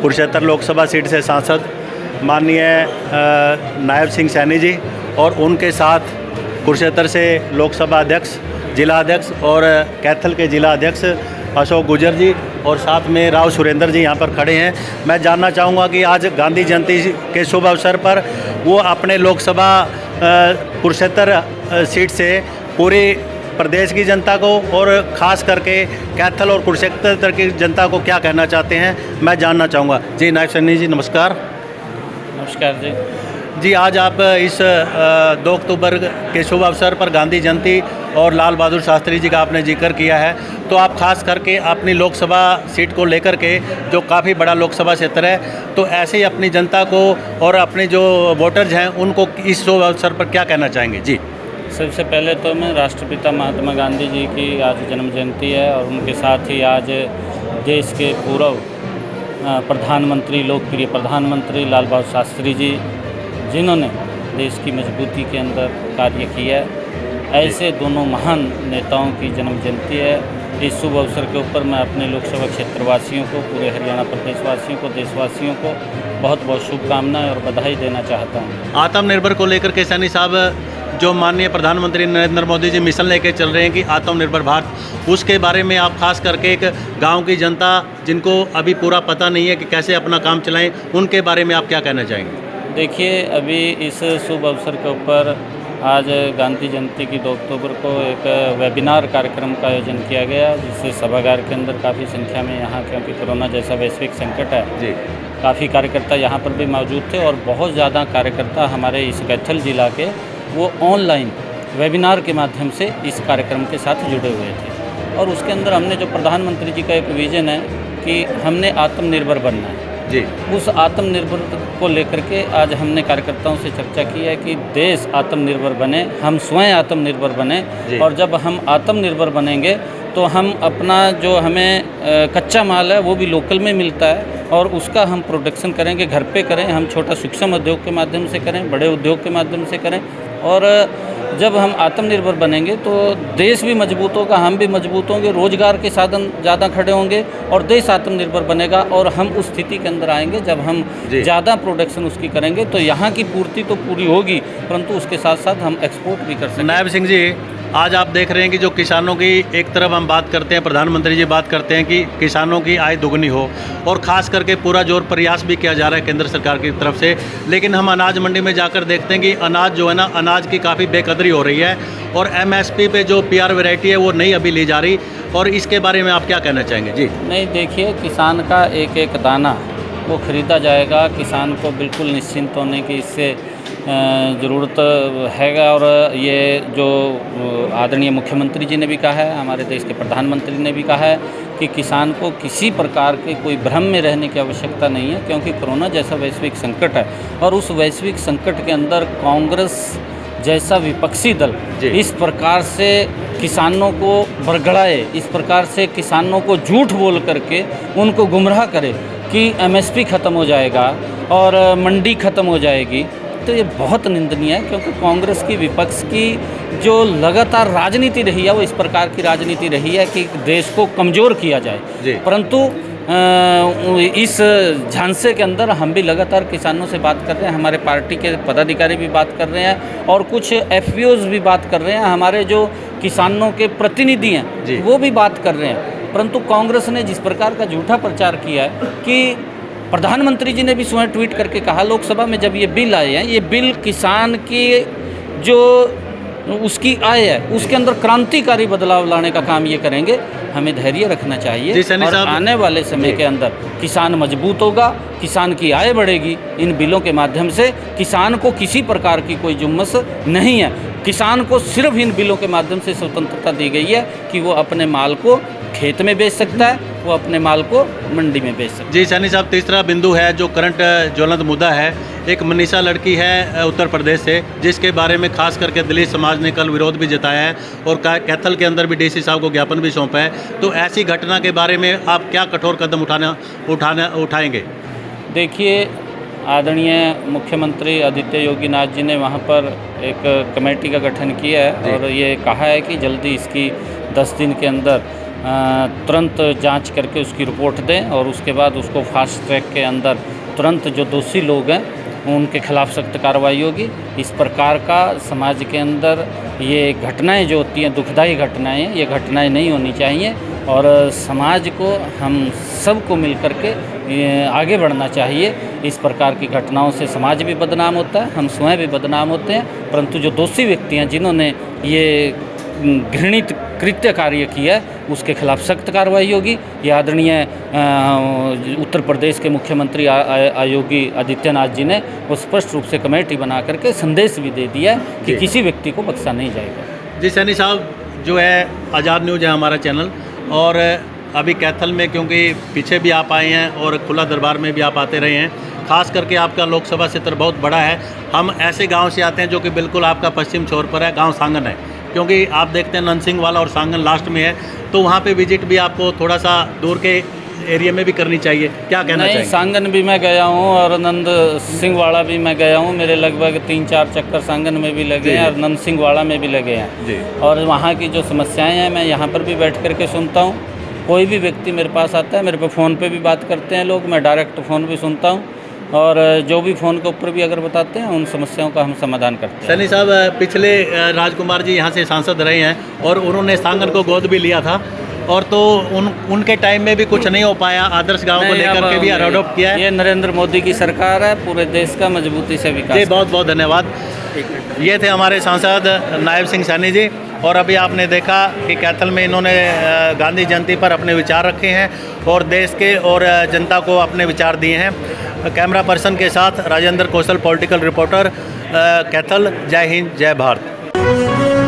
Kurukshetra Lok Sabha seat से सांसद माननीय नायब सिंह सैनी जी और उनके साथ कुरुक्षेत्र से लोकसभा अध्यक्ष, जिला अध्यक्ष और कैथल के जिला अध्यक्ष अशोक गुजर जी और साथ में राव सुरेंद्र जी यहाँ पर खड़े हैं। मैं जानना चाहूँगा कि आज गांधी जयंती के शुभ अवसर पर वो अपने लोकसभा कुरुक्षेत्र सीट से पूरे प्रदेश की जनता को और ख़ास करके कैथल और कुरुक्षेत्र की जनता को क्या कहना चाहते हैं, मैं जानना चाहूँगा। जी नायब सैनी जी नमस्कार। नमस्कार जी। जी आज आप इस 2 अक्टूबर के शुभ अवसर पर गांधी जयंती और लाल बहादुर शास्त्री जी का आपने जिक्र किया है, तो आप खास करके अपनी लोकसभा सीट को लेकर के जो काफ़ी बड़ा लोकसभा क्षेत्र है, तो ऐसे ही अपनी जनता को और अपने जो वोटर्स हैं उनको इस शुभ अवसर पर क्या कहना चाहेंगे। जी सबसे पहले तो मैं राष्ट्रपिता महात्मा गांधी जी की आज जन्म जयंती है और उनके साथ ही आज देश के पूर्व प्रधानमंत्री, लोकप्रिय प्रधानमंत्री लाल बहादुर शास्त्री जी, जिन्होंने देश की मजबूती के अंदर कार्य किया है, ऐसे दोनों महान नेताओं की जन्म जयंती है। इस शुभ अवसर के ऊपर मैं अपने लोकसभा क्षेत्रवासियों को, पूरे हरियाणा प्रदेशवासियों को, देशवासियों को बहुत बहुत शुभकामनाएं और बधाई देना चाहता हूँ। आत्मनिर्भर को लेकर के सैनी साहब जो माननीय प्रधानमंत्री नरेंद्र मोदी जी मिशन लेके चल रहे हैं कि आत्मनिर्भर भारत, उसके बारे में आप खास करके एक गांव की जनता जिनको अभी पूरा पता नहीं है कि कैसे अपना काम चलाएं, उनके बारे में आप क्या कहना चाहेंगे। देखिए, अभी इस शुभ अवसर के ऊपर आज गांधी जयंती की 2 अक्टूबर को एक वेबिनार कार्यक्रम का आयोजन किया गया, जिससे सभागार के अंदर काफ़ी संख्या में यहाँ, क्योंकि कोरोना जैसा वैश्विक संकट है जी, काफ़ी कार्यकर्ता यहाँ पर भी मौजूद थे और बहुत ज़्यादा कार्यकर्ता हमारे इस कैथल जिला के वो ऑनलाइन वेबिनार के माध्यम से इस कार्यक्रम के साथ जुड़े हुए थे। और उसके अंदर हमने जो प्रधानमंत्री जी का एक विज़न है कि हमने आत्मनिर्भर बनना है जी, उस आत्मनिर्भर को लेकर के आज हमने कार्यकर्ताओं से चर्चा की है कि देश आत्मनिर्भर बने, हम स्वयं आत्मनिर्भर बने, और जब हम आत्मनिर्भर बनेंगे तो हम अपना जो हमें कच्चा माल है वो भी लोकल में मिलता है और उसका हम प्रोडक्शन करेंगे, घर पे करें, हम छोटा सूक्ष्म उद्योग के माध्यम से करें, बड़े उद्योग के माध्यम से करें। और जब हम आत्मनिर्भर बनेंगे तो देश भी मजबूत होगा, हम भी मजबूत होंगे, रोजगार के साधन ज़्यादा खड़े होंगे और देश आत्मनिर्भर बनेगा। और हम उस स्थिति के अंदर आएंगे जब हम ज़्यादा प्रोडक्शन उसकी करेंगे तो यहाँ की पूर्ति तो पूरी होगी, परंतु उसके साथ साथ हम एक्सपोर्ट भी कर सकते। नायब सिंह जी, आज आप देख रहे हैं कि जो किसानों की एक तरफ हम बात करते हैं, प्रधानमंत्री जी बात करते हैं कि किसानों की आय दुगनी हो, और ख़ास करके पूरा जोर प्रयास भी किया जा रहा है केंद्र सरकार की तरफ से, लेकिन हम अनाज मंडी में जाकर देखते हैं कि अनाज जो है ना, अनाज की काफ़ी बेकदरी हो रही है और MSP पे जो PR वैरायटी है वो नहीं अभी ली जा रही, और इसके बारे में आप क्या कहना चाहेंगे। जी नहीं, देखिए, किसान का एक एक दाना वो ख़रीदा जाएगा, किसान को बिल्कुल निश्चिंत होने की इससे ज़रूरत हैगा। और ये जो आदरणीय मुख्यमंत्री जी ने भी कहा है, हमारे देश के प्रधानमंत्री ने भी कहा है कि किसान को किसी प्रकार के कोई भ्रम में रहने की आवश्यकता नहीं है, क्योंकि कोरोना जैसा वैश्विक संकट है और उस वैश्विक संकट के अंदर कांग्रेस जैसा विपक्षी दल इस प्रकार से किसानों को बरगड़ाए, इस प्रकार से किसानों को झूठ बोल करके उनको गुमराह करे कि MSP ख़त्म हो जाएगा और मंडी ख़त्म हो जाएगी, तो ये बहुत निंदनीय है। क्योंकि कांग्रेस की, विपक्ष की जो लगातार राजनीति रही है वो इस प्रकार की राजनीति रही है कि देश को कमज़ोर किया जाए, परंतु इस झांसे के अंदर हम भी लगातार किसानों से बात कर रहे हैं, हमारे पार्टी के पदाधिकारी भी बात कर रहे हैं और कुछ FPOs भी बात कर रहे हैं, हमारे जो किसानों के प्रतिनिधि हैं वो भी बात कर रहे हैं। परंतु कांग्रेस ने जिस प्रकार का झूठा प्रचार किया है कि प्रधानमंत्री जी ने भी स्वयं ट्वीट करके कहा लोकसभा में जब ये बिल आए हैं, ये बिल किसान की जो उसकी आय है उसके अंदर क्रांतिकारी बदलाव लाने का काम ये करेंगे। हमें धैर्य रखना चाहिए और आने वाले समय के अंदर किसान मजबूत होगा, किसान की आय बढ़ेगी। इन बिलों के माध्यम से किसान को किसी प्रकार की कोई जुम्मस नहीं है, किसान को सिर्फ इन बिलों के माध्यम से स्वतंत्रता दी गई है कि वो अपने माल को खेत में बेच सकता है, वो अपने माल को मंडी में बेच सकता है। जी सैनी साहब, तीसरा बिंदु है जो करंट ज्वलंत मुद्दा है, एक मनीषा लड़की है उत्तर प्रदेश से, जिसके बारे में खास करके दलित समाज ने कल विरोध भी जताया है और कैथल के अंदर भी DC साहब को ज्ञापन भी सौंपा है। तो ऐसी घटना के बारे में आप क्या कठोर कदम उठाएंगे। देखिए, आदरणीय मुख्यमंत्री आदित्य योगी नाथ जी ने वहाँ पर एक कमेटी का गठन किया है और ये कहा है कि जल्दी इसकी 10 दिन के अंदर तुरंत जांच करके उसकी रिपोर्ट दें और उसके बाद उसको फास्ट ट्रैक के अंदर तुरंत जो दोषी लोग हैं उनके खिलाफ़ सख्त कार्रवाई होगी। इस प्रकार का समाज के अंदर ये घटनाएं जो होती हैं, दुखदायी घटनाएं, ये घटनाएं नहीं होनी चाहिए और समाज को हम सबको मिलकर के आगे बढ़ना चाहिए। इस प्रकार की घटनाओं से समाज भी बदनाम होता है, हम स्वयं भी बदनाम होते हैं, परंतु जो दोषी व्यक्ति हैं जिन्होंने ये घृणित कृत्य कार्य किया उसके खिलाफ सख्त कार्रवाई होगी। ये आदरणीय उत्तर प्रदेश के मुख्यमंत्री योगी आदित्यनाथ जी ने वो स्पष्ट रूप से कमेटी बना करके संदेश भी दे दिया कि किसी व्यक्ति को बख्शा नहीं जाएगा। जी सैनी साहब, जो है आज़ाद न्यूज़ है हमारा चैनल, और अभी कैथल में क्योंकि पीछे भी आप आए हैं और खुला दरबार में भी आप आते रहे हैं, खास करके आपका लोकसभा क्षेत्र बहुत बड़ा है। हम ऐसे गांव से आते हैं जो कि बिल्कुल आपका पश्चिम छोर पर है, गांव सांगन है, क्योंकि आप देखते हैं नंदसिंह वाला और सांगन लास्ट में है, तो वहाँ पे विजिट भी आपको थोड़ा सा दूर के एरिया में भी करनी चाहिए। क्या कहना चाहिए? सांगन भी मैं गया हूँ और नंद सिंह वाड़ा भी मैं गया हूँ। मेरे लगभग 3-4 चक्कर सांगन में भी लगे हैं और नंद सिंह वाड़ा में भी लगे हैं जी। और वहाँ की जो समस्याएं हैं मैं यहाँ पर भी बैठ करके सुनता हूँ। कोई भी व्यक्ति मेरे पास आता है, मेरे पे फ़ोन पे भी बात करते हैं लोग, मैं डायरेक्ट फ़ोन भी सुनता हूँ और जो भी फ़ोन के ऊपर भी अगर बताते हैं उन समस्याओं का हम समाधान करते हैं। सैनी साहब, पिछले राजकुमार जी यहाँ से सांसद रहे हैं और उन्होंने सांगन को गोद भी लिया था, और तो उनके टाइम में भी कुछ नहीं हो पाया, आदर्श गाँव को लेकर के भी अडॉप्ट किया है। ये नरेंद्र मोदी की सरकार है, पूरे देश का मजबूती से विकास। जी, बहुत बहुत धन्यवाद। ये थे हमारे सांसद नायब सिंह सैनी जी, और अभी आपने देखा कि कैथल में इन्होंने गांधी जयंती पर अपने विचार रखे हैं और देश के और जनता को अपने विचार दिए हैं। कैमरा पर्सन के साथ राजेंद्र कौशल, पॉलिटिकल रिपोर्टर, कैथल। जय हिंद, जय भारत।